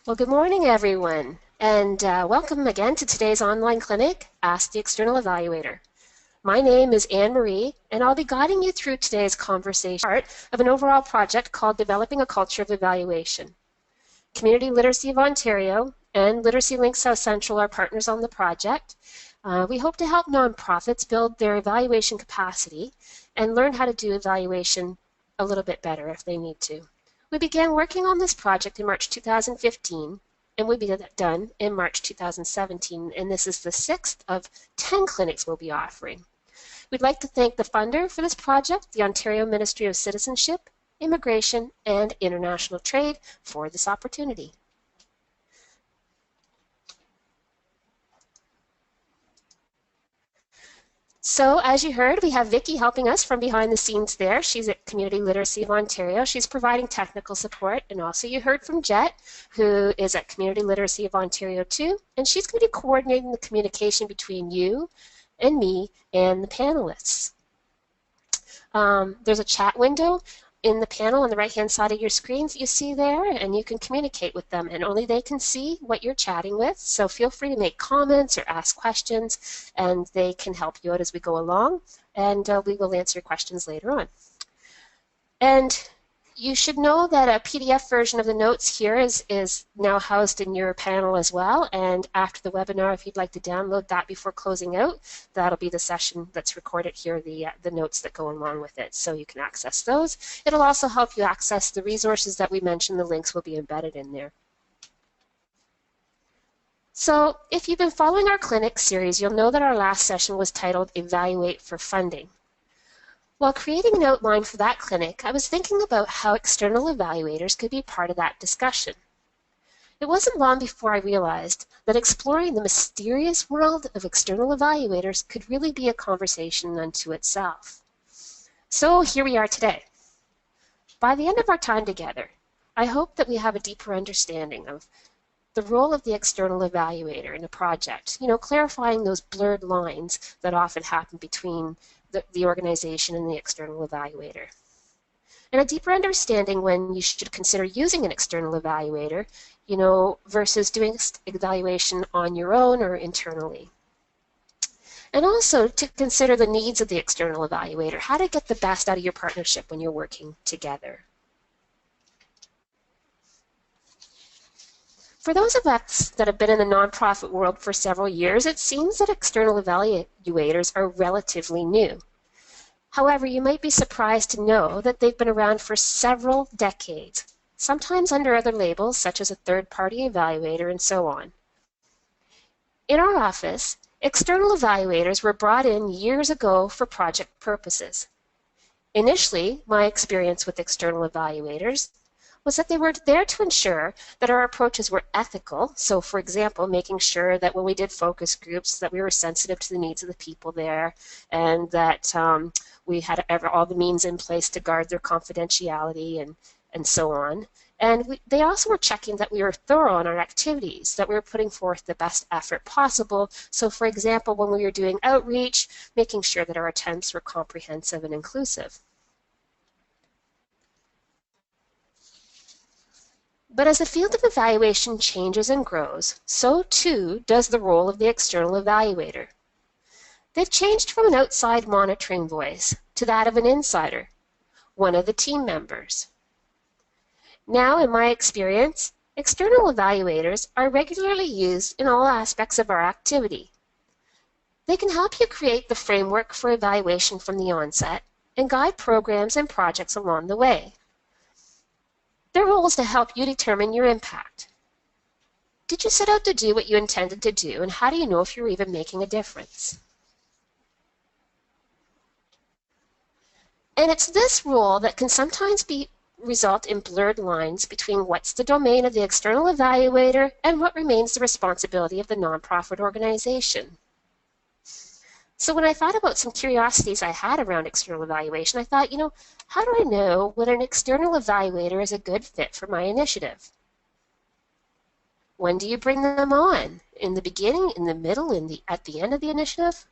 Well, good morning, everyone, and welcome again to today's online clinic, Ask the External Evaluator. My name is Anne Marie, and I'll be guiding you through today's conversation, part of an overall project called Developing a Culture of Evaluation. Community Literacy of Ontario and Literacy Link South Central are partners on the project. We hope to help nonprofits build their evaluation capacity and learn how to do evaluation a little bit better if they need to. We began working on this project in March 2015, and we'll be done in March 2017, and this is the 6th of 10 clinics we'll be offering. We'd like to thank the funder for this project, the Ontario Ministry of Citizenship, Immigration, and International Trade, for this opportunity. So as you heard, we have Vicki helping us from behind the scenes there. She's at Community Literacy of Ontario. She's providing technical support. And also you heard from Jet, who is at Community Literacy of Ontario too. And she's going to be coordinating the communication between you and me and the panelists. There's a chat window in the panel on the right-hand side of your screen that you see there, and you can communicate with them, and only they can see what you're chatting with. So feel free to make comments or ask questions, and they can help you out as we go along, and we will answer your questions later on. And you should know that a PDF version of the notes here is now housed in your panel as well, and after the webinar, if you'd like to download that before closing out, that'll be the session that's recorded here, the notes that go along with it, so you can access those. It'll also help you access the resources that we mentioned. The links will be embedded in there. So if you've been following our clinic series, you'll know that our last session was titled Evaluate for Funding. While creating an outline for that clinic, I was thinking about how external evaluators could be part of that discussion. It wasn't long before I realized that exploring the mysterious world of external evaluators could really be a conversation unto itself. So here we are today. By the end of our time together, I hope that we have a deeper understanding of the role of the external evaluator in a project, clarifying those blurred lines that often happen between the organization and the external evaluator. And a deeper understanding when you should consider using an external evaluator, versus doing evaluation on your own or internally. And also to consider the needs of the external evaluator, how to get the best out of your partnership when you're working together. For those of us that have been in the nonprofit world for several years, it seems that external evaluators are relatively new. However, you might be surprised to know that they've been around for several decades, sometimes under other labels such as a third-party evaluator and so on. In our office, external evaluators were brought in years ago for project purposes. Initially, my experience with external evaluators was that they were there to ensure that our approaches were ethical. So for example, making sure that when we did focus groups that we were sensitive to the needs of the people there, and that we had all the means in place to guard their confidentiality and so on. And they also were checking that we were thorough in our activities, that we were putting forth the best effort possible. So for example, when we were doing outreach, making sure that our attempts were comprehensive and inclusive. But as the field of evaluation changes and grows, so too does the role of the external evaluator. They've changed from an outside monitoring voice to that of an insider, one of the team members. Now, in my experience, external evaluators are regularly used in all aspects of our activity. They can help you create the framework for evaluation from the onset and guide programs and projects along the way. Their role is to help you determine your impact. Did you set out to do what you intended to do, and how do you know if you're even making a difference? And it's this role that can sometimes result in blurred lines between what's the domain of the external evaluator and what remains the responsibility of the nonprofit organization. So when I thought about some curiosities I had around external evaluation, I thought, how do I know when an external evaluator is a good fit for my initiative? When do you bring them on? In the beginning, in the middle, at the end of the initiative?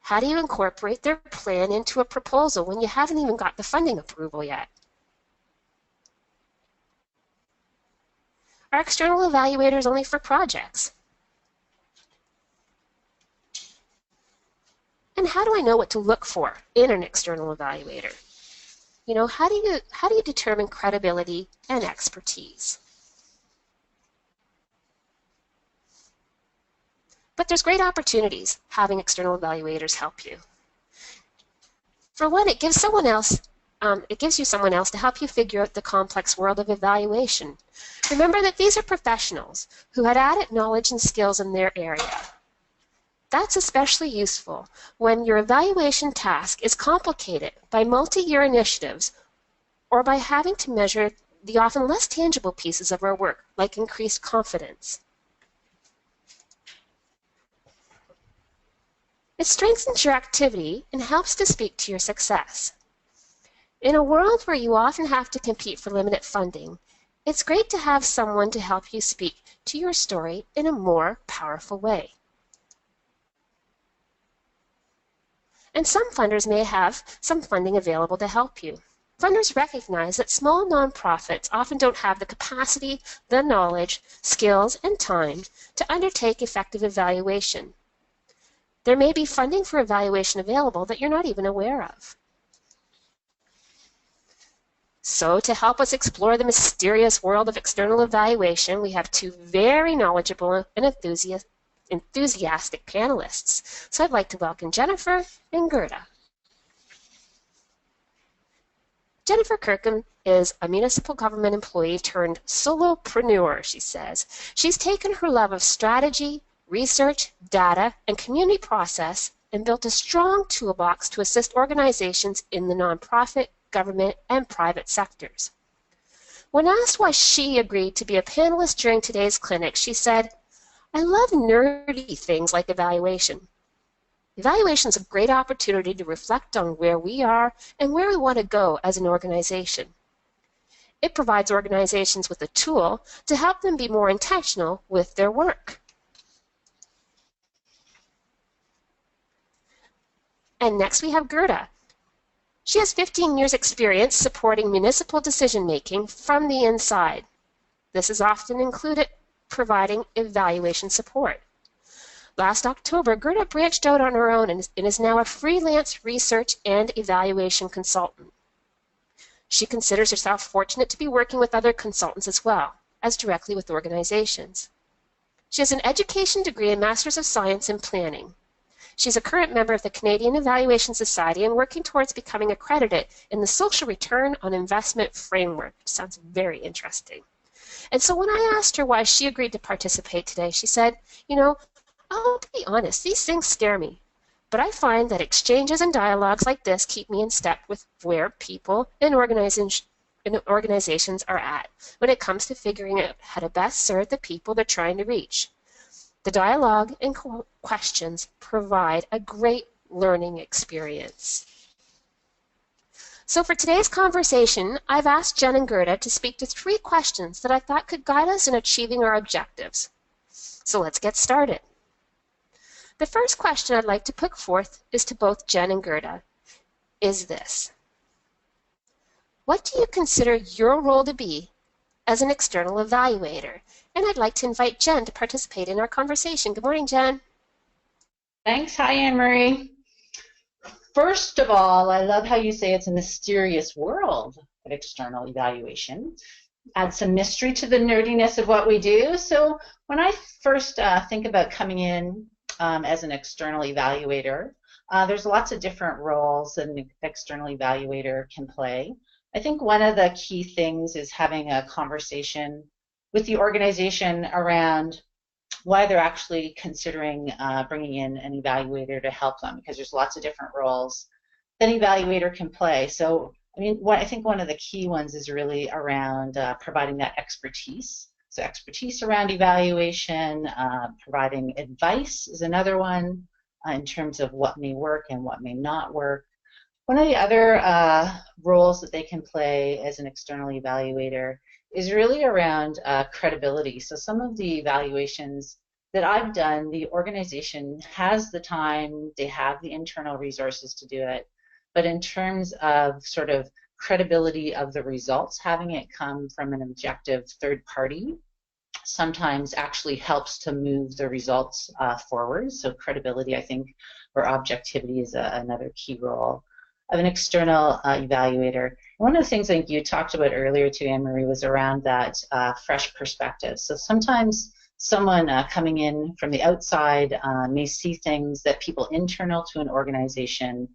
How do you incorporate their plan into a proposal when you haven't even got the funding approval yet? Are external evaluators only for projects? And how do I know what to look for in an external evaluator? You know, how do you determine credibility and expertise? But there's great opportunities having external evaluators help you. For one, it gives you someone else to help you figure out the complex world of evaluation. Remember that these are professionals who had added knowledge and skills in their area. That's especially useful when your evaluation task is complicated by multi-year initiatives or by having to measure the often less tangible pieces of our work, like increased confidence. It strengthens your activity and helps to speak to your success. In a world where you often have to compete for limited funding, it's great to have someone to help you speak to your story in a more powerful way. And some funders may have some funding available to help you. Funders recognize that small nonprofits often don't have the capacity, the knowledge, skills, and time to undertake effective evaluation. There may be funding for evaluation available that you're not even aware of. So to help us explore the mysterious world of external evaluation, we have two very knowledgeable and enthusiastic panelists. So I'd like to welcome Jennifer and Gerda. Jennifer Kirkham is a municipal government employee turned solopreneur, she says. She's taken her love of strategy, research, data, and community process and built a strong toolbox to assist organizations in the nonprofit, government, and private sectors. When asked why she agreed to be a panelist during today's clinic, she said, "I love nerdy things like evaluation. Evaluation is a great opportunity to reflect on where we are and where we want to go as an organization. It provides organizations with a tool to help them be more intentional with their work." And next we have Gerda. She has 15 years' experience supporting municipal decision-making from the inside. This is often included providing evaluation support. Last October, Gerda branched out on her own and is now a freelance research and evaluation consultant. She considers herself fortunate to be working with other consultants as well as directly with organizations. She has an education degree and Master's of Science in Planning. She's a current member of the Canadian Evaluation Society and working towards becoming accredited in the Social Return on Investment Framework. Sounds very interesting. And so when I asked her why she agreed to participate today, she said, "You know, I'll be honest, these things scare me. But I find that exchanges and dialogues like this keep me in step with where people and organizations are at when it comes to figuring out how to best serve the people they're trying to reach. The dialogue and questions provide a great learning experience." So for today's conversation, I've asked Jen and Gerda to speak to 3 questions that I thought could guide us in achieving our objectives. So let's get started. The first question I'd like to put forth is to both Jen and Gerda, is this: what do you consider your role to be as an external evaluator? And I'd like to invite Jen to participate in our conversation. Good morning, Jen. Thanks. Hi, Anne-Marie. First of all, I love how you say it's a mysterious world of external evaluation. Add some mystery to the nerdiness of what we do. So when I first think about coming in as an external evaluator, there's lots of different roles an external evaluator can play. I think one of the key things is having a conversation with the organization around why they're actually considering bringing in an evaluator to help them, because there's lots of different roles that an evaluator can play. So, I mean, I think one of the key ones is really around providing that expertise. So expertise around evaluation, providing advice is another one in terms of what may work and what may not work. One of the other roles that they can play as an external evaluator is really around credibility. So some of the evaluations that I've done, the organization has the time, they have the internal resources to do it, but in terms of sort of credibility of the results, having it come from an objective third party sometimes actually helps to move the results forward. So credibility, I think, or objectivity is another key role of an external evaluator. One of the things I think you talked about earlier too, Anne-Marie, was around that fresh perspective. So sometimes someone coming in from the outside may see things that people internal to an organization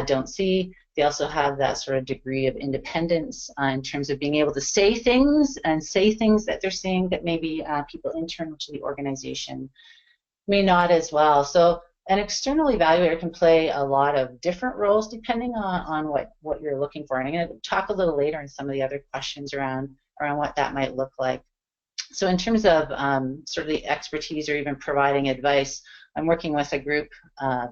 don't see. They also have that sort of degree of independence in terms of being able to say things that they're seeing that maybe people internal to the organization may not as well. So an external evaluator can play a lot of different roles depending on what you're looking for. And I'm going to talk a little later in some of the other questions around what that might look like. So in terms of sort of the expertise or even providing advice, I'm working with a group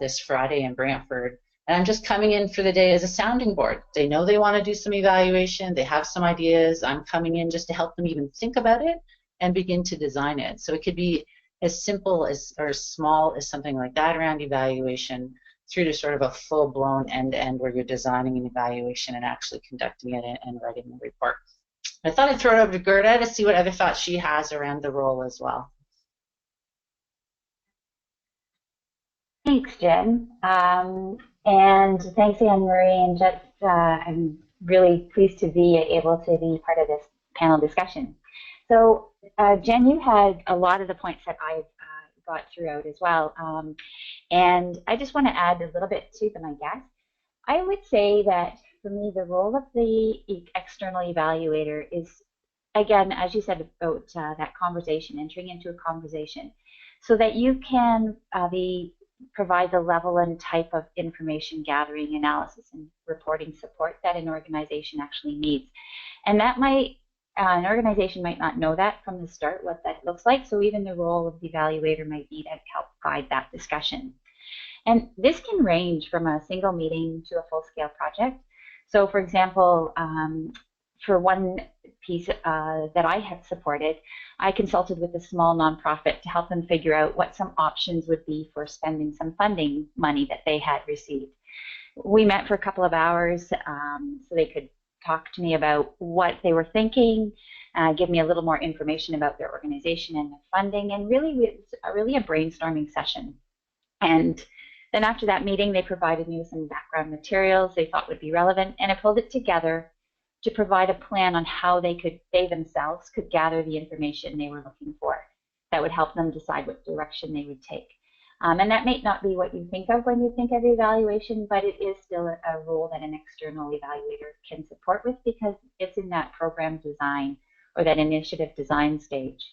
this Friday in Brantford, and I'm just coming in for the day as a sounding board. They know they want to do some evaluation, they have some ideas. I'm coming in just to help them even think about it and begin to design it. So it could be as simple as or as small as something like that around evaluation through to sort of a full-blown end-to-end where you're designing an evaluation and actually conducting it and writing the report. I thought I'd throw it over to Gerda to see what other thoughts she has around the role as well. Thanks, Jen. And thanks, Anne-Marie. And just, I'm really pleased to be able to be part of this panel discussion. So, Jen, you had a lot of the points that I've got throughout as well. And I just want to add a little bit to them, I guess. I would say that for me, the role of the external evaluator is, again, as you said about that conversation, entering into a conversation, so that you can provide the level and type of information gathering, analysis, and reporting support that an organization actually needs. And that might, an organization might not know that from the start, what that looks like, so even the role of the evaluator might be to help guide that discussion. And this can range from a single meeting to a full-scale project. So for example, for one piece that I have supported, I consulted with a small nonprofit to help them figure out what some options would be for spending some funding money that they had received. We met for a couple of hours so they could talk to me about what they were thinking, give me a little more information about their organization and their funding, and really a brainstorming session. And then after that meeting, they provided me with some background materials they thought would be relevant, and I pulled it together to provide a plan on how they themselves could gather the information they were looking for that would help them decide what direction they would take. And that may not be what you think of when you think of evaluation, but it is still a role that an external evaluator can support with because it's in that program design or that initiative design stage.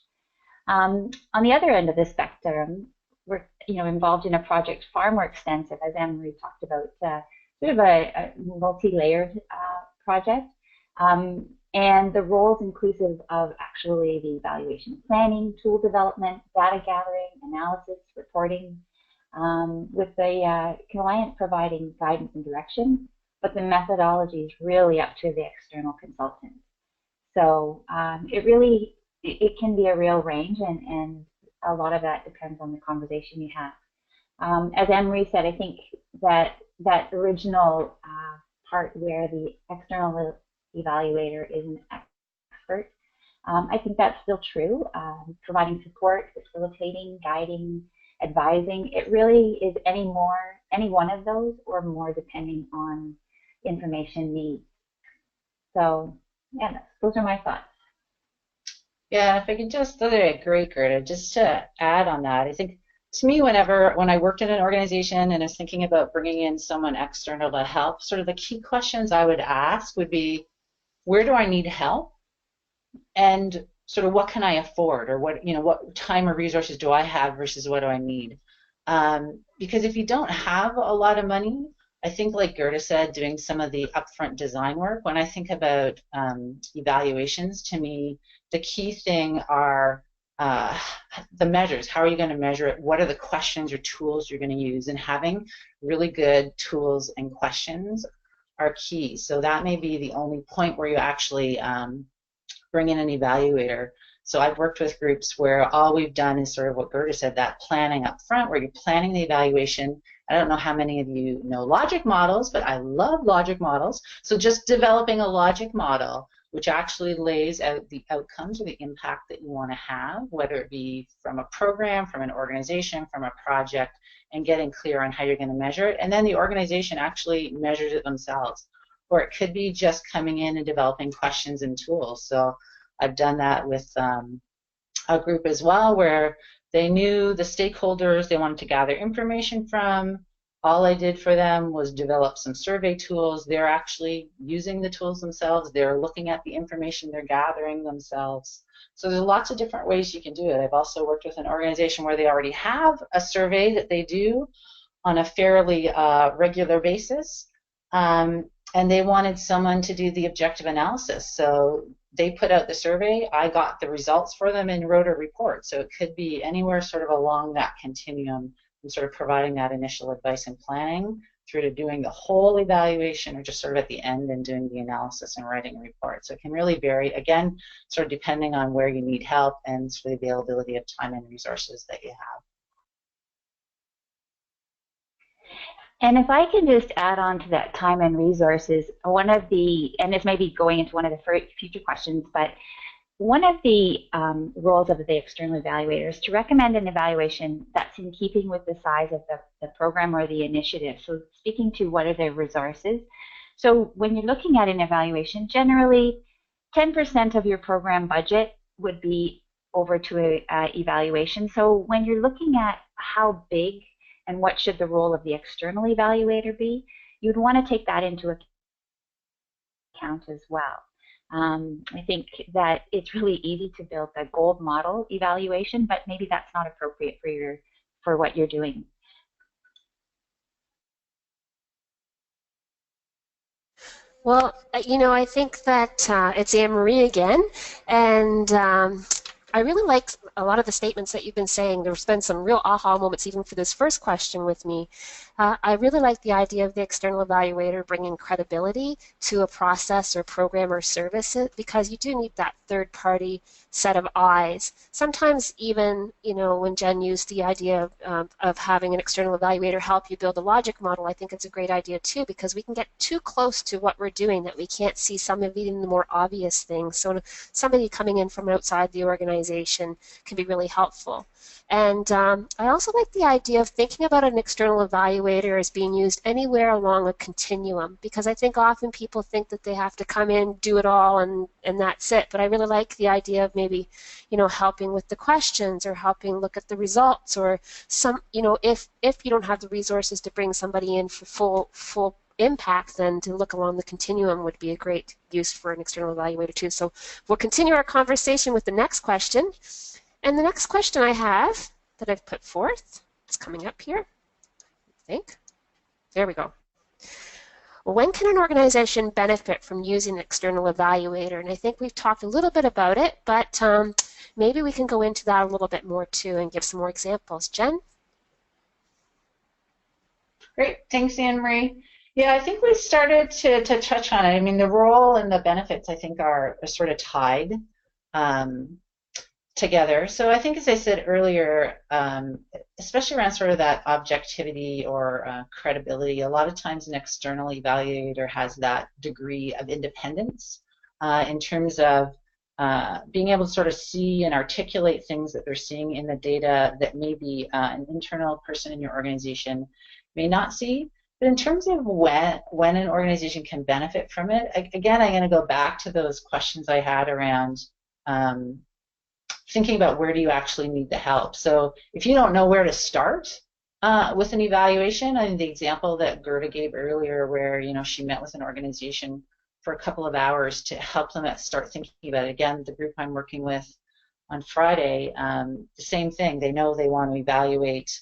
On the other end of the spectrum, we're involved in a project far more extensive, as Anne-Marie talked about, sort of a multi-layered project. And the roles inclusive of actually the evaluation planning, tool development, data gathering, analysis, reporting, with the client providing guidance and direction, but the methodology is really up to the external consultant. So it can be a real range, and a lot of that depends on the conversation you have. As Anne-Marie said, I think that original part where the external evaluator is an expert, I think that's still true. Providing support, facilitating, guiding, advising, it really is any one of those or more depending on information needs. So yeah, those are my thoughts. Yeah, if I could just, those are great, Gerda. Just to add on that, I think to me, when I worked in an organization and I was thinking about bringing in someone external to help, sort of the key questions I would ask would be, where do I need help? And sort of what can I afford, or what time or resources do I have versus what do I need? Because if you don't have a lot of money, I think, like Gerda said, doing some of the upfront design work, when I think about evaluations, to me, the key thing are the measures. How are you going to measure it? What are the questions or tools you're going to use? And having really good tools and questions are key. So that may be the only point where you actually bring in an evaluator. So I've worked with groups where all we've done is sort of what Gerda said, that planning up front, where you're planning the evaluation. I don't know how many of you know logic models, but I love logic models. So just developing a logic model which actually lays out the outcomes or the impact that you want to have, whether it be from a program, from an organization, from a project, and getting clear on how you're going to measure it. And then the organization actually measures it themselves. Or it could be just coming in and developing questions and tools. So I've done that with a group as well, where they knew the stakeholders they wanted to gather information from. All I did for them was develop some survey tools. They're actually using the tools themselves. They're looking at the information they're gathering themselves. So there's lots of different ways you can do it. I've also worked with an organization where they already have a survey that they do on a fairly regular basis. And they wanted someone to do the objective analysis. So they put out the survey, I got the results for them and wrote a report. So it could be anywhere sort of along that continuum from sort of providing that initial advice and planning through to doing the whole evaluation, or just sort of at the end and doing the analysis and writing a report. So it can really vary, again, sort of depending on where you need help and sort of the availability of time and resources that you have. And if I can just add on to that time and resources, one of the, and this may be going into one of the future questions, but one of the roles of the external evaluator is to recommend an evaluation that's in keeping with the size of the program or the initiative. So speaking to what are the resources. So when you're looking at an evaluation, generally 10% of your program budget would be over to an evaluation. So when you're looking at how big and what should the role of the external evaluator be, you'd want to take that into account as well. I think that it's really easy to build a gold model evaluation, but maybe that's not appropriate for what you're doing. Well, you know, I think that it's Anne-Marie again, and I really like a lot of the statements that you've been saying. There's been some real aha moments even for this first question with me. I really like the idea of the external evaluator bringing credibility to a process or program or service, because you do need that third-party set of eyes. Sometimes even, you know, when Jen used the idea of having an external evaluator help you build a logic model, I think it's a great idea too, because we can get too close to what we're doing that we can't see some of even the more obvious things. So somebody coming in from outside the organization can be really helpful. And I also like the idea of thinking about an external evaluator as being used anywhere along a continuum, because I think often people think that they have to come in, do it all, and that's it. But I really like the idea of maybe, you know, helping with the questions or helping look at the results, or some, you know, if you don't have the resources to bring somebody in for full impact, then to look along the continuum would be a great use for an external evaluator too. So we'll continue our conversation with the next question. And the next question I have that I've put forth, it's coming up here, I think. There we go. When can an organization benefit from using an external evaluator? And I think we've talked a little bit about it, but maybe we can go into that a little bit more too and give some more examples. Jen? Great, thanks, Anne-Marie. Yeah, I think we started to touch on it. I mean, the role and the benefits, I think, are sort of tied together. So I think, as I said earlier, especially around sort of that objectivity or credibility, a lot of times an external evaluator has that degree of independence in terms of being able to sort of see and articulate things that they're seeing in the data that maybe an internal person in your organization may not see. But in terms of when an organization can benefit from it, again, I'm going to go back to those questions I had around thinking about where do you actually need the help. So if you don't know where to start with an evaluation, I mean, the example that Gerda gave earlier, where, you know, she met with an organization for a couple of hours to help them start thinking about it. Again, the group I'm working with on Friday, the same thing. They know they want to evaluate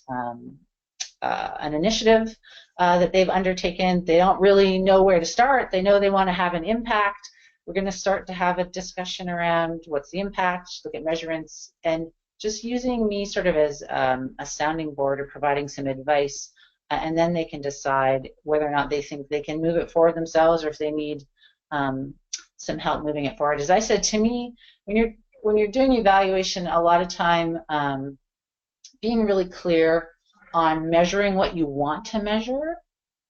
an initiative that they've undertaken. They don't really know where to start. They know they want to have an impact. We're going to start to have a discussion around what's the impact, look at measurements, and just using me sort of as a sounding board or providing some advice, and then they can decide whether or not they think they can move it forward themselves, or if they need some help moving it forward. As I said, to me, when you're doing evaluation, a lot of time being really clear on measuring what you want to measure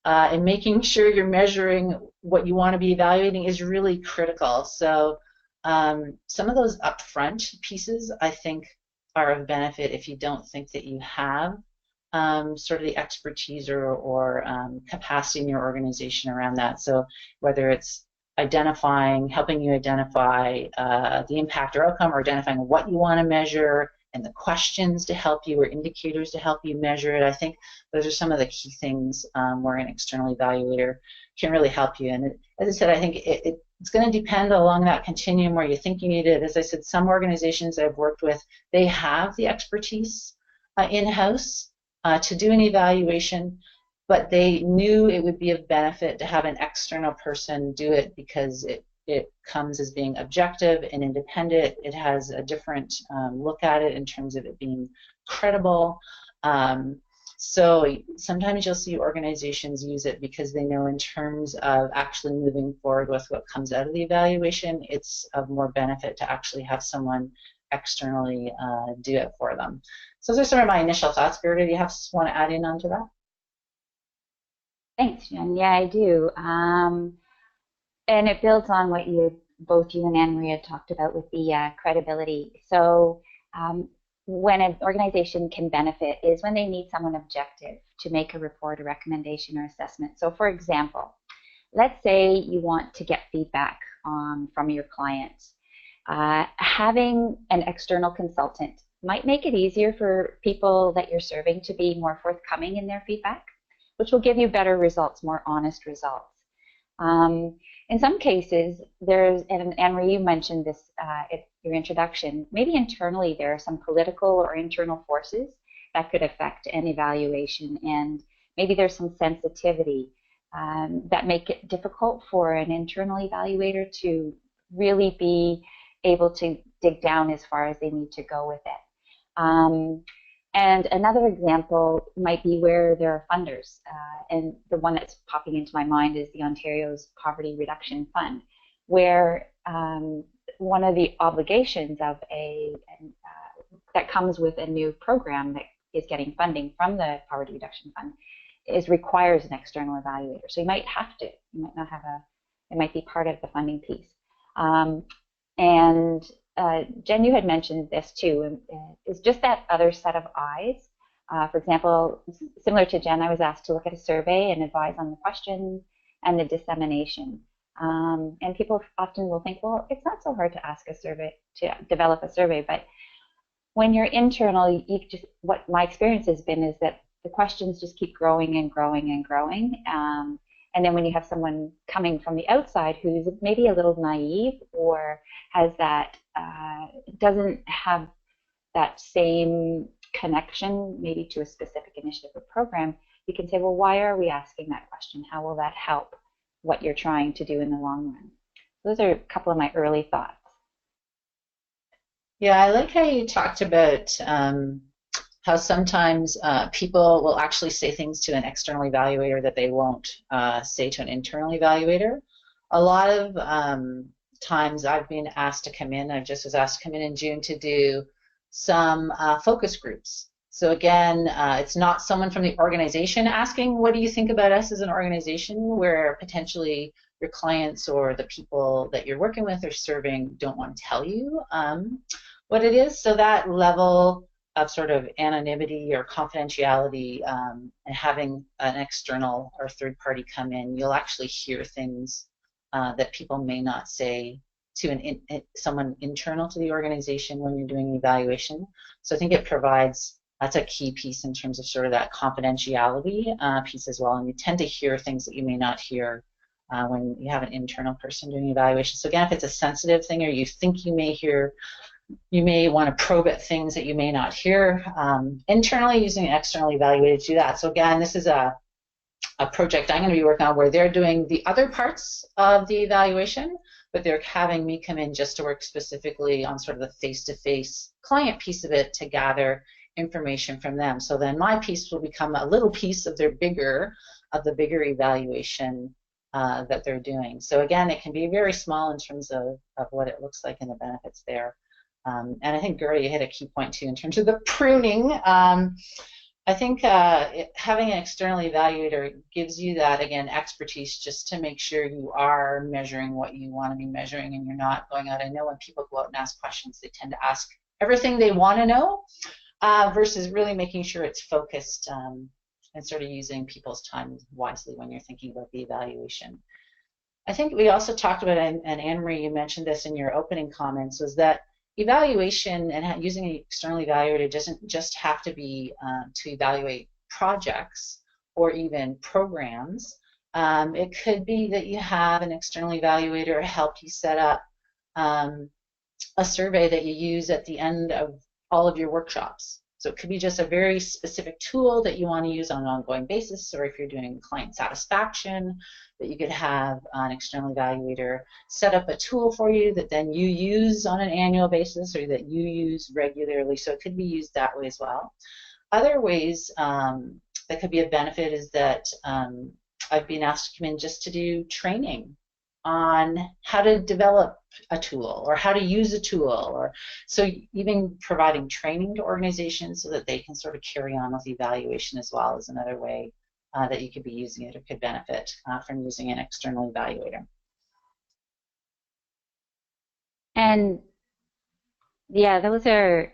and making sure you're measuring what you want to be evaluating is really critical. So some of those upfront pieces, I think, are of benefit if you don't think that you have sort of the expertise or capacity in your organization around that. So whether it's helping you identify the impact or outcome, or identifying what you want to measure, and the questions to help you, or indicators to help you measure it. I think those are some of the key things where an external evaluator can really help you. And as I said, I think it's going to depend along that continuum where you think you need it. As I said, some organizations I've worked with, they have the expertise in-house to do an evaluation, but they knew it would be of benefit to have an external person do it because it comes as being objective and independent. It has a different look at it in terms of it being credible. So sometimes you'll see organizations use it because they know in terms of actually moving forward with what comes out of the evaluation, it's of more benefit to actually have someone externally do it for them. So those are some of my initial thoughts. Gerda, do you want to add in onto that? Thanks, Jen. Yeah, I do. And it builds on what both you and Anne-Marie had talked about with the credibility. So when an organization can benefit is when they need someone objective to make a report, a recommendation, or assessment. So for example, let's say you want to get feedback from your clients. Having an external consultant might make it easier for people that you're serving to be more forthcoming in their feedback, which will give you better results, more honest results. In some cases, and Anne-Marie, you mentioned this at your introduction, maybe internally there are some political or internal forces that could affect an evaluation, and maybe there's some sensitivity that make it difficult for an internal evaluator to really be able to dig down as far as they need to go with it. And another example might be where there are funders, and the one that's popping into my mind is the Ontario's Poverty Reduction Fund, where one of the obligations of that comes with a new program that is getting funding from the Poverty Reduction Fund requires an external evaluator. So you might have to, you might not have it might be part of the funding piece. And Jen, you had mentioned this too, is just that other set of eyes. For example, similar to Jen, I was asked to look at a survey and advise on the questions and the dissemination. And people often will think, well, it's not so hard to ask a survey, to develop a survey, but when you're internal, what my experience has been is that the questions just keep growing and growing and growing. And then when you have someone coming from the outside who's maybe a little naive or has that, doesn't have that same connection maybe to a specific initiative or program, you can say, well, why are we asking that question? How will that help what you're trying to do in the long run? Those are a couple of my early thoughts. Yeah, I like how you talked about how sometimes people will actually say things to an external evaluator that they won't say to an internal evaluator. A lot of times I've been asked to come in, I just was asked to come in June to do some focus groups. So again, it's not someone from the organization asking, what do you think about us as an organization, where potentially your clients or the people that you're working with or serving don't want to tell you what it is. So that level of sort of anonymity or confidentiality and having an external or third party come in, you'll actually hear things that people may not say to someone internal to the organization when you're doing an evaluation. So I think it provides, that's a key piece in terms of sort of that confidentiality piece as well. And you tend to hear things that you may not hear when you have an internal person doing evaluation. So again, if it's a sensitive thing or you think you may hear, you may want to probe at things that you may not hear internally, using an external evaluator to do that. So again, this is a project I'm going to be working on where they're doing the other parts of the evaluation, but they're having me come in just to work specifically on sort of the face-to-face client piece of it to gather information from them. So then my piece will become a little piece of the bigger evaluation that they're doing. So again, it can be very small in terms of what it looks like and the benefits there. And I think, Gerda, you hit a key point too in terms of the pruning. I think having an external evaluator gives you that, again, expertise just to make sure you are measuring what you want to be measuring and you're not going out. I know when people go out and ask questions, they tend to ask everything they want to know versus really making sure it's focused and sort of using people's time wisely when you're thinking about the evaluation. I think we also talked about, and Anne-Marie, you mentioned this in your opening comments, was that evaluation and using an external evaluator doesn't just have to be to evaluate projects or even programs. It could be that you have an external evaluator help you set up a survey that you use at the end of all of your workshops. So it could be just a very specific tool that you want to use on an ongoing basis, or if you're doing client satisfaction, that you could have an external evaluator set up a tool for you that then you use on an annual basis or that you use regularly. So it could be used that way as well. Other ways that could be a benefit is that I've been asked to come in just to do training on how to develop a tool or how to use a tool, or so even providing training to organizations so that they can sort of carry on with evaluation as well is another way that you could be using it or could benefit from using an external evaluator. And yeah, those are,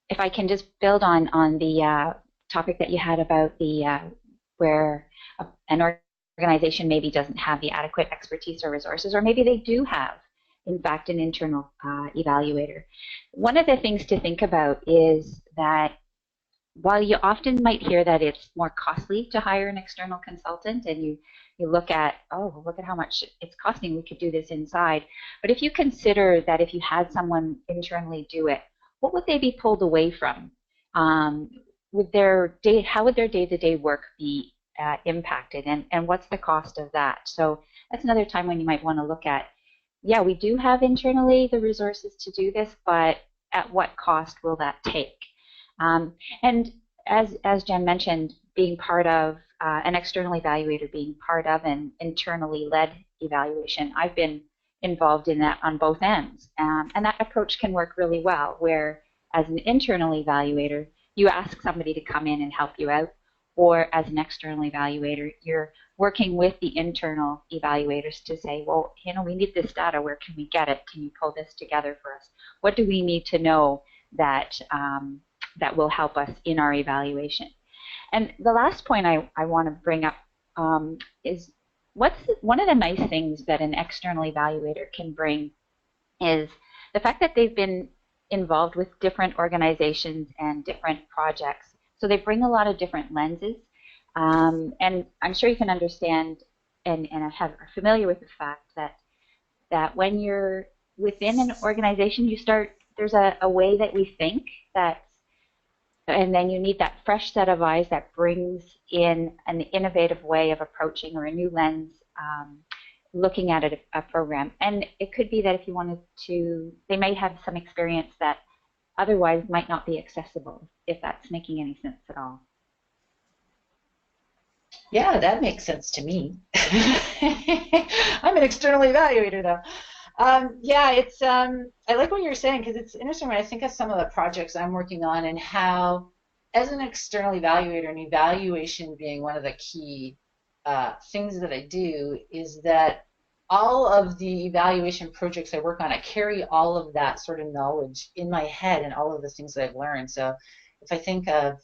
if I can just build on the topic that you had about the where an organization maybe doesn't have the adequate expertise or resources, or maybe they do have, in fact, an internal evaluator. One of the things to think about is that while you often might hear that it's more costly to hire an external consultant, and you look at, oh, look at how much it's costing, we could do this inside. But if you consider that if you had someone internally do it, what would they be pulled away from? How would their day-to-day work be impacted, and what's the cost of that? So that's another time when you might want to look at, yeah, we do have internally the resources to do this, but at what cost will that take? And as Jen mentioned, being part of an external evaluator, being part of an internally led evaluation, I've been involved in that on both ends. And that approach can work really well, where as an internal evaluator, you ask somebody to come in and help you out, or as an external evaluator, you're working with the internal evaluators to say, well, you know, we need this data, where can we get it? Can you pull this together for us? What do we need to know that that will help us in our evaluation? And the last point I want to bring up is one of the nice things that an external evaluator can bring is the fact that they've been involved with different organizations and different projects. So they bring a lot of different lenses. And I'm sure you can understand and are familiar with the fact that when you're within an organization, there's a way that we think and then you need that fresh set of eyes that brings in an innovative way of approaching, or a new lens looking at a program. And it could be that if you wanted to, they may have some experience that otherwise might not be accessible, if that's making any sense at all. Yeah, that makes sense to me. I'm an external evaluator, though. Yeah, it's I like what you're saying, because it's interesting when I think of some of the projects I'm working on and how, as an external evaluator, and evaluation being one of the key things that I do, is that all of the evaluation projects I work on, I carry all of that sort of knowledge in my head and all of the things that I've learned. So if I think of,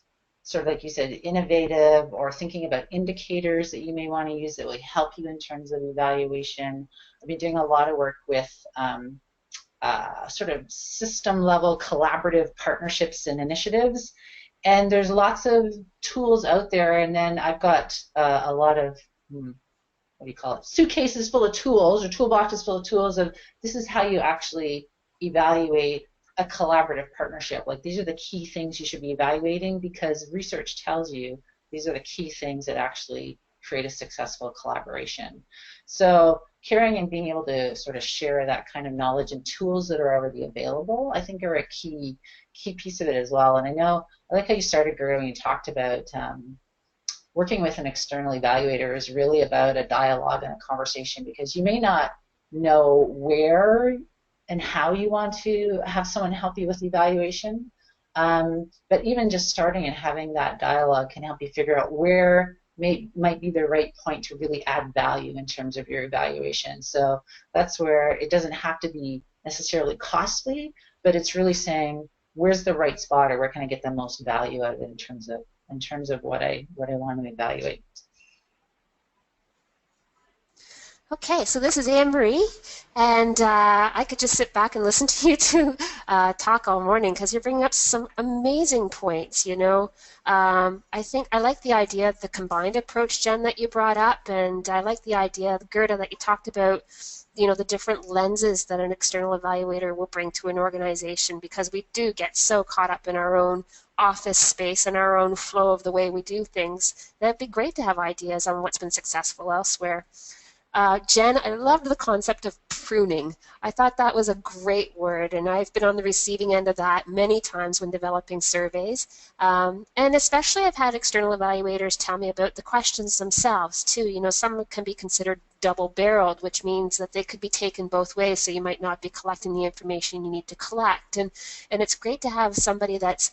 sort of like you said, innovative, or thinking about indicators that you may want to use that will help you in terms of evaluation. I've been doing a lot of work with sort of system level collaborative partnerships and initiatives. And there's lots of tools out there, and then I've got a lot of, what do you call it, suitcases full of tools, or toolboxes full of tools of, this is how you actually evaluate a collaborative partnership. Like, these are the key things you should be evaluating, because research tells you these are the key things that actually create a successful collaboration. So caring and being able to sort of share that kind of knowledge and tools that are already available, I think, are a key piece of it as well. And I like how you started, Guru, when you talked about working with an external evaluator is really about a dialogue and a conversation, because you may not know where and how you want to have someone help you with evaluation, But even just starting and having that dialogue can help you figure out where might be the right point to really add value in terms of your evaluation. So that's where it doesn't have to be necessarily costly, but it's really saying where's the right spot, or where can I get the most value out of it in terms of what I want to evaluate. Okay, so this is Anne-Marie, and I could just sit back and listen to you two talk all morning because you're bringing up some amazing points, you know. I think I like the idea of the combined approach, Jen, that you brought up, and I like the idea, Gerda, that you talked about, you know, the different lenses that an external evaluator will bring to an organization, because we do get so caught up in our own office space and our own flow of the way we do things. That'd be great to have ideas on what's been successful elsewhere. Jen, I loved the concept of pruning. I thought that was a great word, and I've been on the receiving end of that many times when developing surveys. And especially I've had external evaluators tell me about the questions themselves, too. You know, some can be considered double-barreled, which means that they could be taken both ways, so you might not be collecting the information you need to collect. And it's great to have somebody that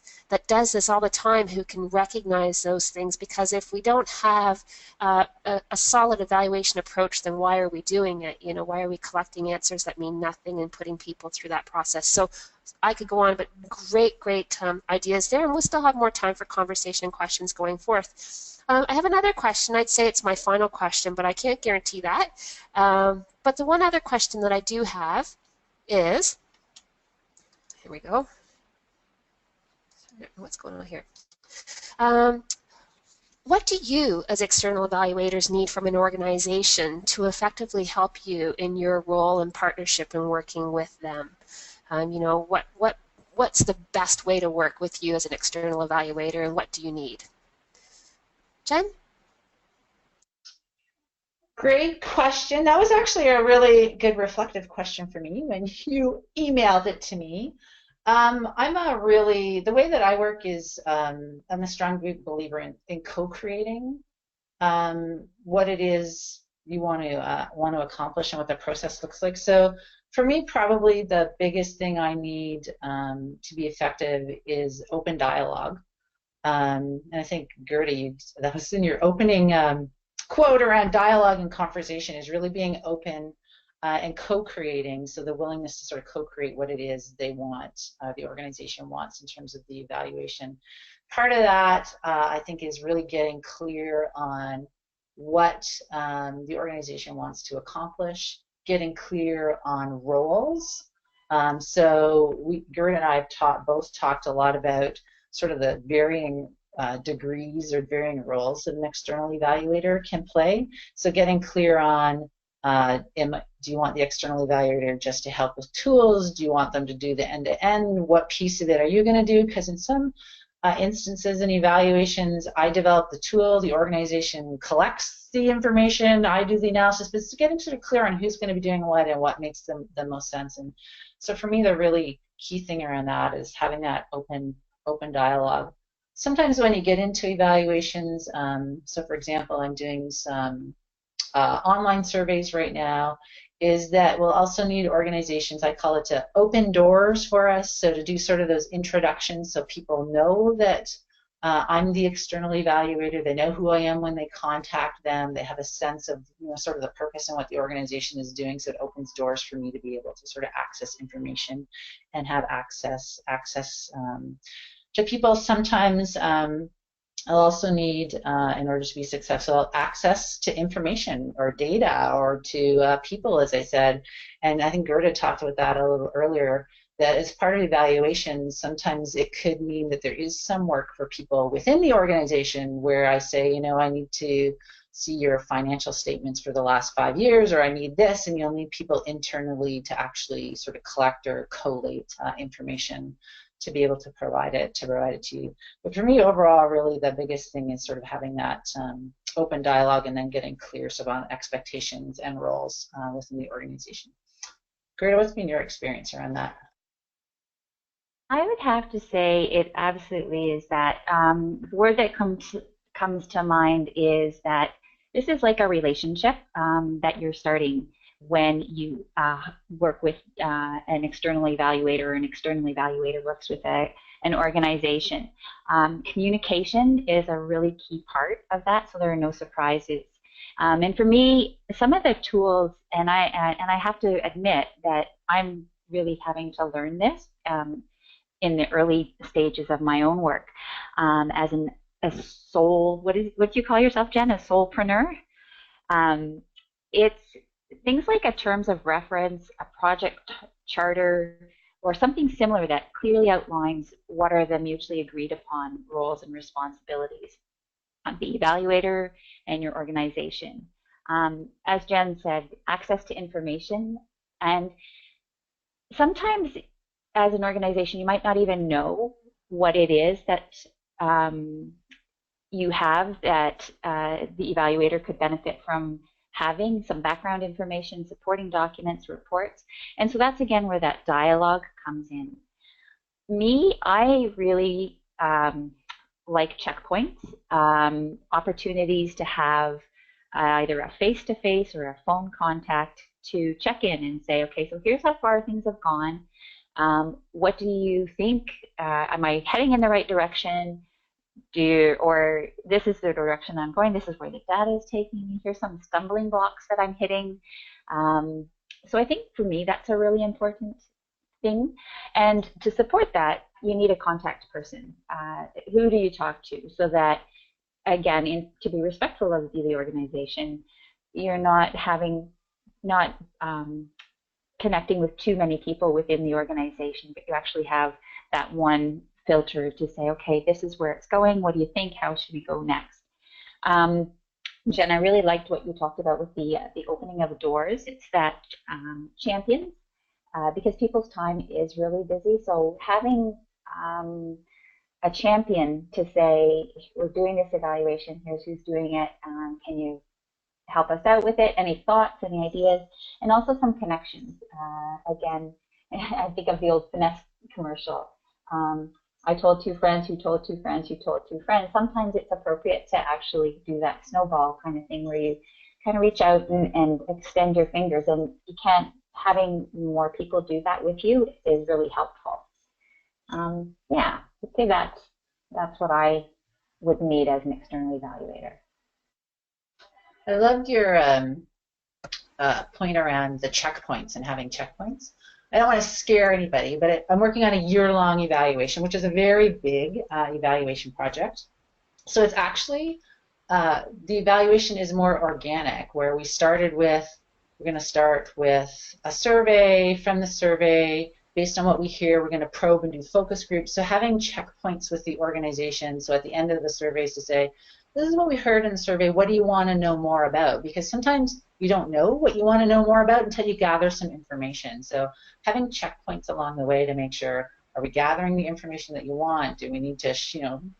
does this all the time who can recognize those things, because if we don't have a solid evaluation approach, then why are we doing it? You know, why are we collecting answers that mean nothing and putting people through that process? So I could go on, but great ideas there, and we'll still have more time for conversation and questions going forth. I have another question. I'd say it's my final question, but I can't guarantee that. But the one other question that I do have is, here we go. I don't know what's going on here. What do you, as external evaluators, need from an organization to effectively help you in your role and partnership in working with them? You know, what's the best way to work with you as an external evaluator, and what do you need? Jen? Great question. That was actually a really good reflective question for me when you emailed it to me. The way that I work is I'm a strong believer in co-creating what it is you want to accomplish and what the process looks like. So for me, probably the biggest thing I need to be effective is open dialogue. And I think, Gertie, that was in your opening quote around dialogue and conversation, is really being open and co-creating. So the willingness to sort of co-create what it is they want, the organization wants in terms of the evaluation. Part of that, I think, is really getting clear on what the organization wants to accomplish, getting clear on roles. So Gerda and I have both talked a lot about sort of the varying degrees or varying roles that an external evaluator can play. So getting clear on, do you want the external evaluator just to help with tools? Do you want them to do the end-to-end? What piece of it are you going to do? Because in some instances in evaluations, I develop the tool, the organization collects the information, I do the analysis, but it's getting sort of clear on who's going to be doing what and what makes the most sense. And so for me, the really key thing around that is having that open dialogue. Sometimes when you get into evaluations, so for example, I'm doing some online surveys right now, is that we'll also need organizations, I call it, to open doors for us, so to do sort of those introductions so people know that I'm the external evaluator, they know who I am when they contact them, they have a sense of, you know, sort of the purpose and what the organization is doing, so it opens doors for me to be able to sort of access information and have access to people. Sometimes I'll also need, in order to be successful, access to information or data or to people, as I said. And I think Gerda talked about that a little earlier, that as part of evaluation, sometimes it could mean that there is some work for people within the organization where I say, you know, I need to see your financial statements for the last 5 years, or I need this, and you'll need people internally to actually sort of collect or collate information to be able to provide it to you. But for me, overall, really the biggest thing is sort of having that open dialogue and then getting clear about expectations and roles within the organization. Greta, what's been your experience around that? I would have to say it absolutely is that the word that comes to mind is that this is like a relationship that you're starting when you work with an external evaluator, or an external evaluator works with an organization. Communication is a really key part of that, so there are no surprises. And for me, some of the tools, and I have to admit that I'm really having to learn this in the early stages of my own work as a soul. What do you call yourself, Jen? A soulpreneur. It's things like a terms of reference, a project charter, or something similar that clearly outlines what are the mutually agreed upon roles and responsibilities of the evaluator and your organization. As Jen said, access to information, and sometimes as an organization you might not even know what it is that you have that the evaluator could benefit from having some background information, supporting documents, reports. And so that's again where that dialogue comes in. I really like checkpoints, opportunities to have either a face-to-face or a phone contact to check in and say, okay, so here's how far things have gone. What do you think? Am I heading in the right direction? Or this is the direction I'm going, this is where the data is taking me, here's some stumbling blocks that I'm hitting. So I think for me that's a really important thing. And to support that, you need a contact person. Who do you talk to? So that, again, to be respectful of the organization, you're not connecting with too many people within the organization, but you actually have that one filter to say, okay, this is where it's going. What do you think? How should we go next? Jen, I really liked what you talked about with the opening of doors. It's that champions, because people's time is really busy. So having a champion to say, we're doing this evaluation, here's who's doing it, can you help us out with it? Any thoughts, any ideas? And also some connections. Again, I think of the old finesse commercial. I told two friends who told two friends who told two friends. Sometimes it's appropriate to actually do that snowball kind of thing where you kind of reach out and extend your fingers, and having more people do that with you is really helpful. Yeah, I'd say that's what I would need as an external evaluator. I loved your point around the checkpoints and having checkpoints. I don't want to scare anybody, but I'm working on a year-long evaluation, which is a very big evaluation project. So it's actually, the evaluation is more organic, where we're going to start with a survey. From the survey, based on what we hear, we're going to probe and do focus groups. So having checkpoints with the organization, so at the end of the surveys to say, this is what we heard in the survey, what do you want to know more about? Because sometimes you don't know what you want to know more about until you gather some information. So having checkpoints along the way to make sure, are we gathering the information that you want? Do we need to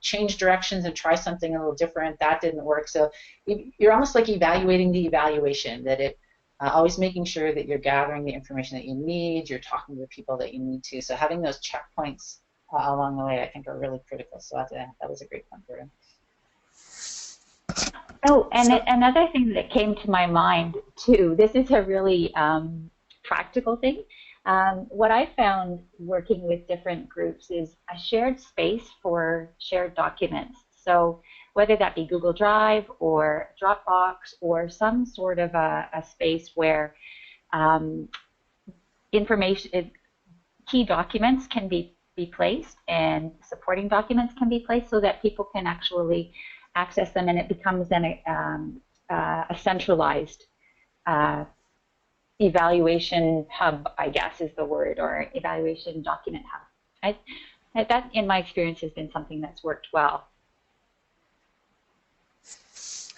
change directions and try something a little different? That didn't work. So you're almost like evaluating the evaluation, that always making sure that you're gathering the information that you need, you're talking to the people that you need to. So having those checkpoints along the way, I think, are really critical. So that was a great point for you. Oh, and another thing that came to my mind too, this is a really practical thing. What I found working with different groups is a shared space for shared documents. So whether that be Google Drive or Dropbox or some sort of a space where key documents can be placed and supporting documents can be placed so that people can actually access them, and it becomes then a centralized evaluation hub, I guess is the word, or evaluation document hub. That, in my experience, has been something that's worked well.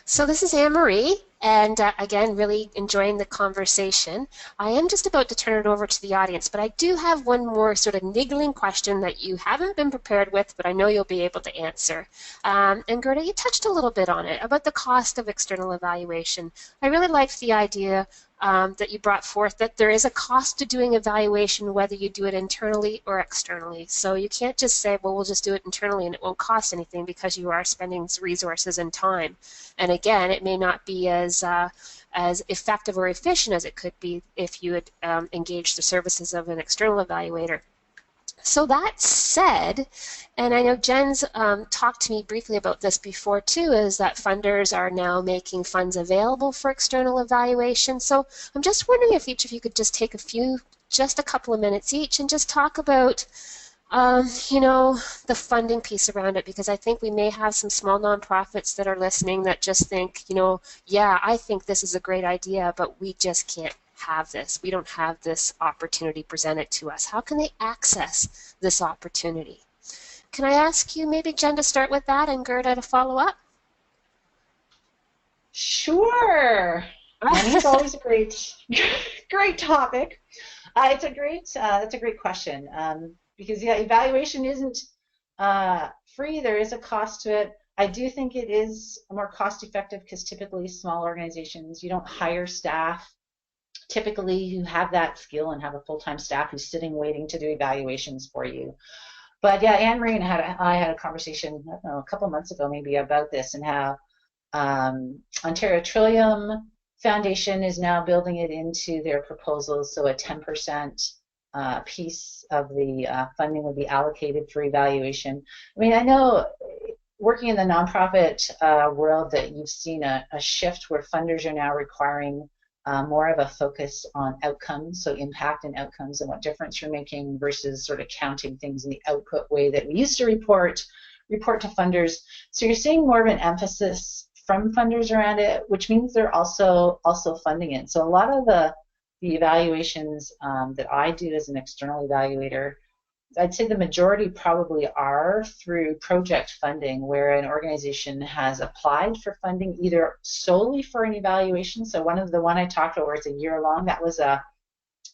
So this is Anne-Marie, and again, really enjoying the conversation. I am just about to turn it over to the audience, but I do have one more sort of niggling question that you haven't been prepared with, but I know you'll be able to answer. And Gerda, you touched a little bit on it, about the cost of external evaluation. I really liked the idea that you brought forth, that there is a cost to doing evaluation whether you do it internally or externally. So you can't just say, well, we'll just do it internally and it won't cost anything, because you are spending resources and time. And again, it may not be as effective or efficient as it could be if you had engaged the services of an external evaluator. So that said, and I know Jen's talked to me briefly about this before too, is that funders are now making funds available for external evaluation. So I'm just wondering if each of you could just take just a couple of minutes each and just talk about the funding piece around it, because I think we may have some small nonprofits that are listening that just think, yeah, I think this is a great idea, but we just can't have this. We don't have this opportunity presented to us. How can they access this opportunity? Can I ask you, maybe Jen, to start with that, and Gerda to follow up? Sure. Money is always a great topic. That's a great question. Because yeah, evaluation isn't free. There is a cost to it. I do think it is more cost effective because typically small organizations, you don't hire staff typically who have that skill and have a full-time staff who's sitting waiting to do evaluations for you. But yeah, Anne-Marie and I had a conversation, I don't know, a couple months ago maybe, about this, and how Ontario Trillium Foundation is now building it into their proposals, so a 10% piece of the funding will be allocated for evaluation. I mean, I know working in the nonprofit world that you've seen a shift where funders are now requiring more of a focus on outcomes, so impact and outcomes and what difference you're making, versus sort of counting things in the output way that we used to report to funders. So you're seeing more of an emphasis from funders around it, which means they're also funding it. So a lot of the evaluations that I do as an external evaluator, I'd say the majority probably are through project funding, where an organization has applied for funding either solely for an evaluation. So the one I talked about where it's a year long, that was a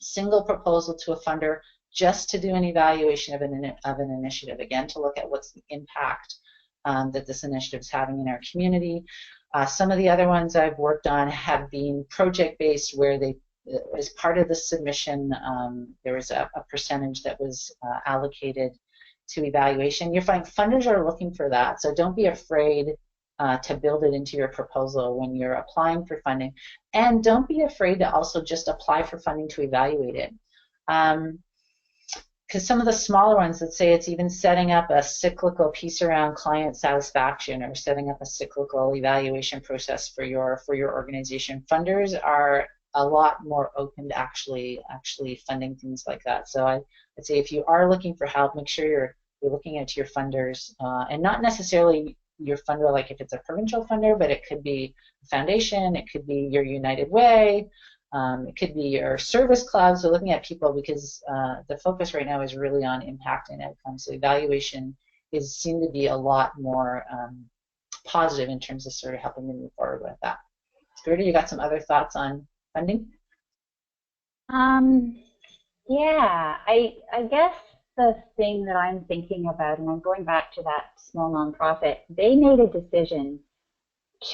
single proposal to a funder just to do an evaluation of an initiative, again, to look at what's the impact that this initiative is having in our community. Some of the other ones I've worked on have been project-based, where they, as part of the submission, there was a percentage that was allocated to evaluation. You're finding funders are looking for that, so don't be afraid to build it into your proposal when you're applying for funding, and don't be afraid to also just apply for funding to evaluate it. Because some of the smaller ones, let's say it's even setting up a cyclical piece around client satisfaction, or setting up a cyclical evaluation process for your organization, funders are a lot more open to actually funding things like that. So I'd say if you are looking for help, make sure you're looking at your funders, and not necessarily your funder, like if it's a provincial funder, but it could be a foundation, it could be your United Way, it could be your service cloud. So looking at people, because the focus right now is really on impact and outcomes. So evaluation is seen to be a lot more positive in terms of sort of helping them move forward with that. Gerda, you got some other thoughts on funding? Yeah, I guess the thing that I'm thinking about, and I'm going back to that small nonprofit, they made a decision